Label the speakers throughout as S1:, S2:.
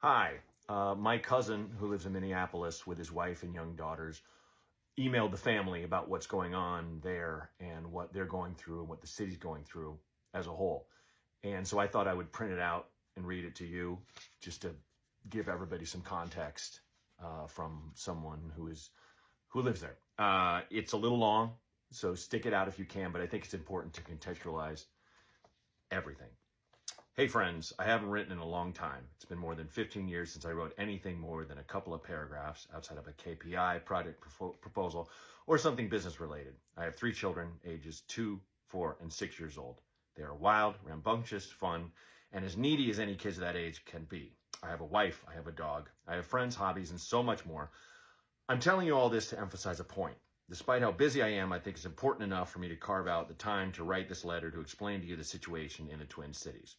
S1: Hi, my cousin who lives in Minneapolis with his wife and young daughters emailed the family about what's going on there and what they're going through and what the city's going through as a whole. And so I thought I would print it out and read it to you just to give everybody some context from someone who lives there. It's a little long, so stick it out if you can, but I think it's important to contextualize everything. Hey friends, I haven't written in a long time. It's been more than 15 years since I wrote anything more than a couple of paragraphs outside of a KPI, project proposal, or something business related. I have 3 children, ages 2, 4, and 6 years old. They are wild, rambunctious, fun, and as needy as any kids that age can be. I have a wife, I have a dog, I have friends, hobbies, and so much more. I'm telling you all this to emphasize a point. Despite how busy I am, I think it's important enough for me to carve out the time to write this letter to explain to you the situation in the Twin Cities.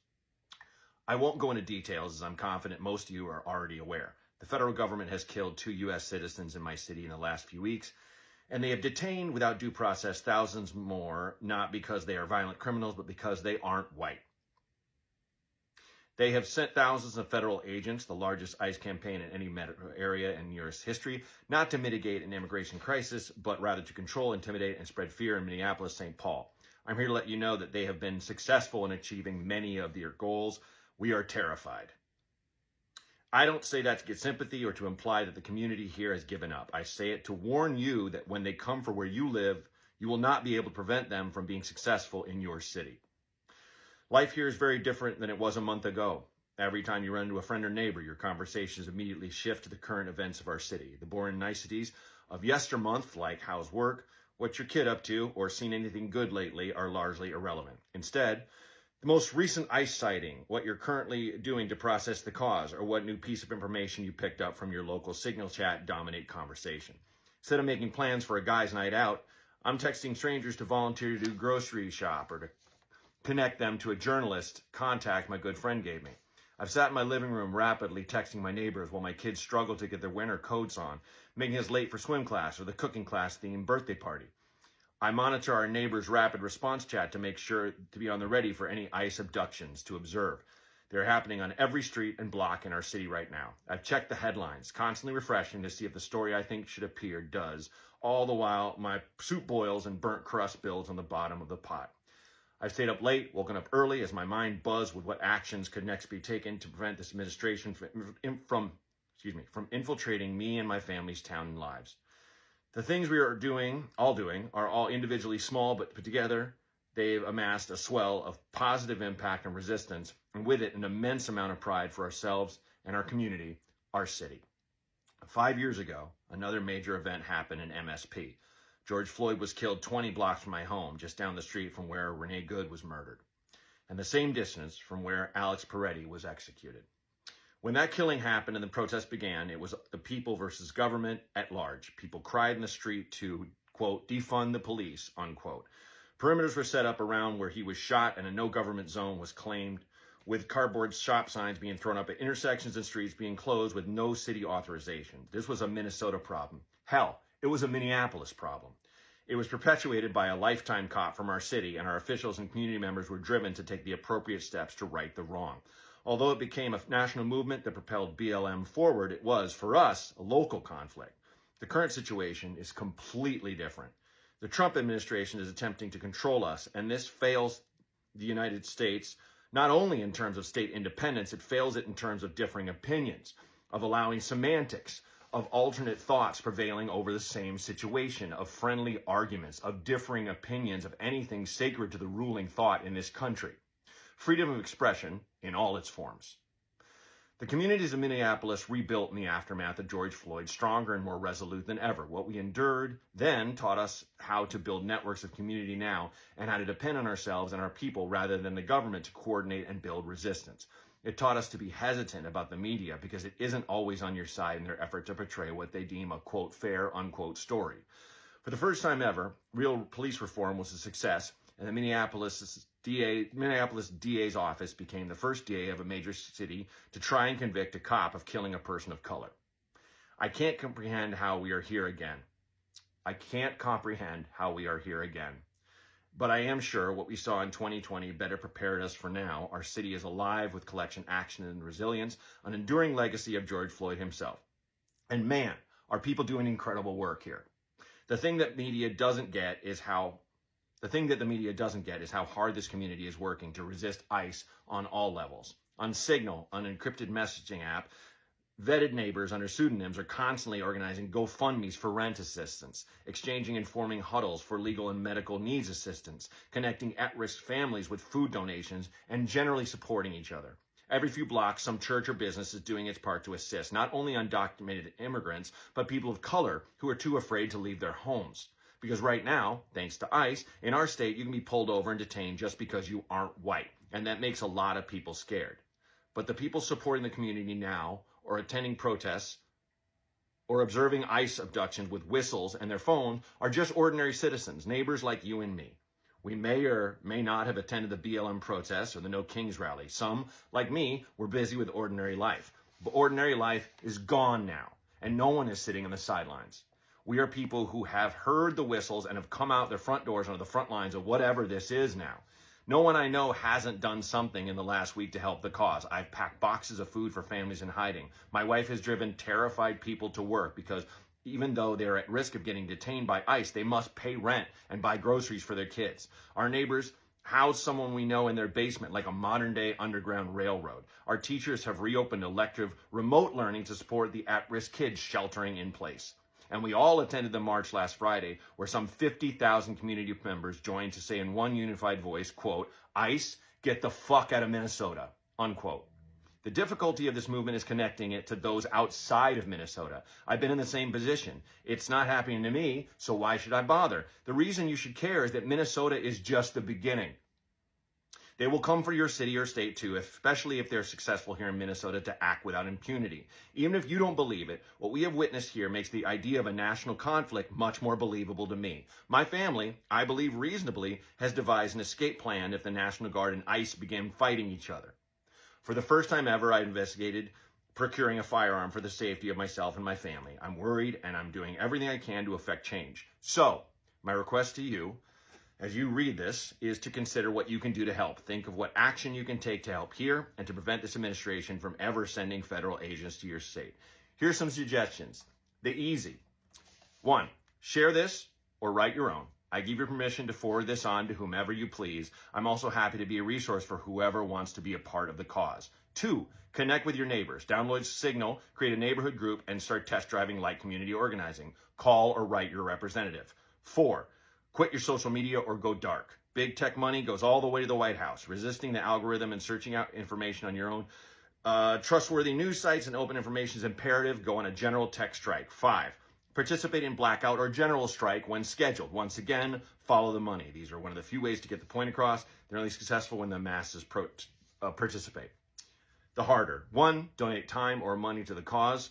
S1: I won't go into details, as I'm confident most of you are already aware. The federal government has killed 2 U.S. citizens in my city in the last few weeks, and they have detained without due process thousands more, not because they are violent criminals, but because they aren't white. They have sent thousands of federal agents, the largest ICE campaign in any metro area in U.S. history, not to mitigate an immigration crisis, but rather to control, intimidate, and spread fear in Minneapolis, St. Paul. I'm here to let you know that they have been successful in achieving many of their goals. We are terrified. I don't say that to get sympathy or to imply that the community here has given up. I say it to warn you that when they come for where you live, you will not be able to prevent them from being successful in your city. Life here is very different than it was a month ago. Every time you run into a friend or neighbor, your conversations immediately shift to the current events of our city. The boring niceties of yestermonth, like how's work, what's your kid up to, or seen anything good lately, are largely irrelevant. Instead, the most recent ICE sighting, what you're currently doing to process the cause, or what new piece of information you picked up from your local signal chat dominate conversation. Instead of making plans for a guy's night out, I'm texting strangers to volunteer to do grocery shop or to connect them to a journalist contact my good friend gave me. I've sat in my living room rapidly texting my neighbors while my kids struggle to get their winter coats on, making us late for swim class or the cooking class themed birthday party. I monitor our neighbors' rapid response chat to make sure to be on the ready for any ICE abductions to observe. They're happening on every street and block in our city right now. I've checked the headlines, constantly refreshing to see if the story I think should appear does, all the while my soup boils and burnt crust builds on the bottom of the pot. I've stayed up late, woken up early as my mind buzzed with what actions could next be taken to prevent this administration from infiltrating me and my family's town and lives. The things we are all doing, are all individually small, but put together, they've amassed a swell of positive impact and resistance, and with it, an immense amount of pride for ourselves and our community, our city. 5 years ago, another major event happened in MSP. George Floyd was killed 20 blocks from my home, just down the street from where Renee Good was murdered, and the same distance from where Alex Peretti was executed. When that killing happened and the protest began, it was the people versus government at large. People cried in the street to, quote, defund the police, unquote. Perimeters were set up around where he was shot and a no government zone was claimed, with cardboard stop signs being thrown up at intersections and streets being closed with no city authorization. This was a Minnesota problem. Hell, it was a Minneapolis problem. It was perpetuated by a lifetime cop from our city, and our officials and community members were driven to take the appropriate steps to right the wrong. Although it became a national movement that propelled BLM forward, it was, for us, a local conflict. The current situation is completely different. The Trump administration is attempting to control us, and this fails the United States, not only in terms of state independence, it fails it in terms of differing opinions, of allowing semantics, of alternate thoughts prevailing over the same situation, of friendly arguments, of differing opinions, of anything sacred to the ruling thought in this country. Freedom of expression in all its forms. The communities of Minneapolis rebuilt in the aftermath of George Floyd stronger and more resolute than ever. What we endured then taught us how to build networks of community now and how to depend on ourselves and our people rather than the government to coordinate and build resistance. It taught us to be hesitant about the media because it isn't always on your side in their effort to portray what they deem a, quote, fair, unquote, story. For the first time ever, real police reform was a success, and the Minneapolis DA's office became the first DA of a major city to try and convict a cop of killing a person of color. I can't comprehend how we are here again. But I am sure what we saw in 2020 better prepared us for now. Our city is alive with collection action and resilience, an enduring legacy of George Floyd himself. And man, are people doing incredible work here. The thing that the media doesn't get is how hard this community is working to resist ICE on all levels. On Signal, an encrypted messaging app, vetted neighbors under pseudonyms are constantly organizing GoFundMes for rent assistance, exchanging and forming huddles for legal and medical needs assistance, connecting at-risk families with food donations, and generally supporting each other. Every few blocks, some church or business is doing its part to assist not only undocumented immigrants, but people of color who are too afraid to leave their homes. Because right now, thanks to ICE, in our state, you can be pulled over and detained just because you aren't white. And that makes a lot of people scared. But the people supporting the community now, or attending protests, or observing ICE abductions with whistles and their phones are just ordinary citizens, neighbors like you and me. We may or may not have attended the BLM protests or the No Kings rally. Some, like me, were busy with ordinary life. But ordinary life is gone now, and no one is sitting on the sidelines. We are people who have heard the whistles and have come out their front doors onto the front lines of whatever this is now. No one I know hasn't done something in the last week to help the cause. I've packed boxes of food for families in hiding. My wife has driven terrified people to work because even though they're at risk of getting detained by ICE, they must pay rent and buy groceries for their kids. Our neighbors house someone we know in their basement like a modern-day underground railroad. Our teachers have reopened elective remote learning to support the at-risk kids sheltering in place. And we all attended the march last Friday where some 50,000 community members joined to say in one unified voice, quote, ICE, get the fuck out of Minnesota, unquote. The difficulty of this movement is connecting it to those outside of Minnesota. I've been in the same position. It's not happening to me, so why should I bother? The reason you should care is that Minnesota is just the beginning. They will come for your city or state too, especially if they're successful here in Minnesota to act without impunity. Even if you don't believe it, what we have witnessed here makes the idea of a national conflict much more believable to me. My family, I believe reasonably, has devised an escape plan if the National Guard and ICE begin fighting each other. For the first time ever, I investigated procuring a firearm for the safety of myself and my family. I'm worried and I'm doing everything I can to effect change. So, my request to you, as you read this, is to consider what you can do to help. Think of what action you can take to help here and to prevent this administration from ever sending federal agents to your state. Here's some suggestions. The easy. 1. Share this or write your own. I give you permission to forward this on to whomever you please. I'm also happy to be a resource for whoever wants to be a part of the cause. 2. Connect with your neighbors. Download Signal, create a neighborhood group, and start test driving light community organizing. Call or write your representative. 4. Quit your social media or go dark. Big tech money goes all the way to the White House. Resisting the algorithm and searching out information on your own. Trustworthy news sites and open information is imperative. Go on a general tech strike. 5. Participate in blackout or general strike when scheduled. Once again, follow the money. These are one of the few ways to get the point across. They're only successful when the masses participate. The harder. 1, donate time or money to the cause.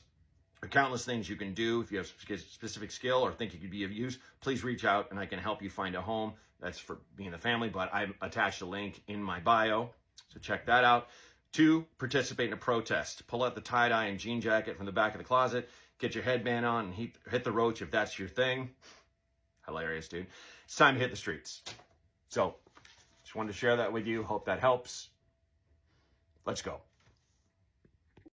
S1: There are countless things you can do. If you have specific skill or think it could be of use, please reach out and I can help you find a home. That's for me and the family, but I've attached a link in my bio, so check that out. 2, participate in a protest. Pull out the tie-dye and jean jacket from the back of the closet, get your headband on and hit the roach if that's your thing. Hilarious, dude. It's time to hit the streets. So, just wanted to share that with you. Hope that helps. Let's go.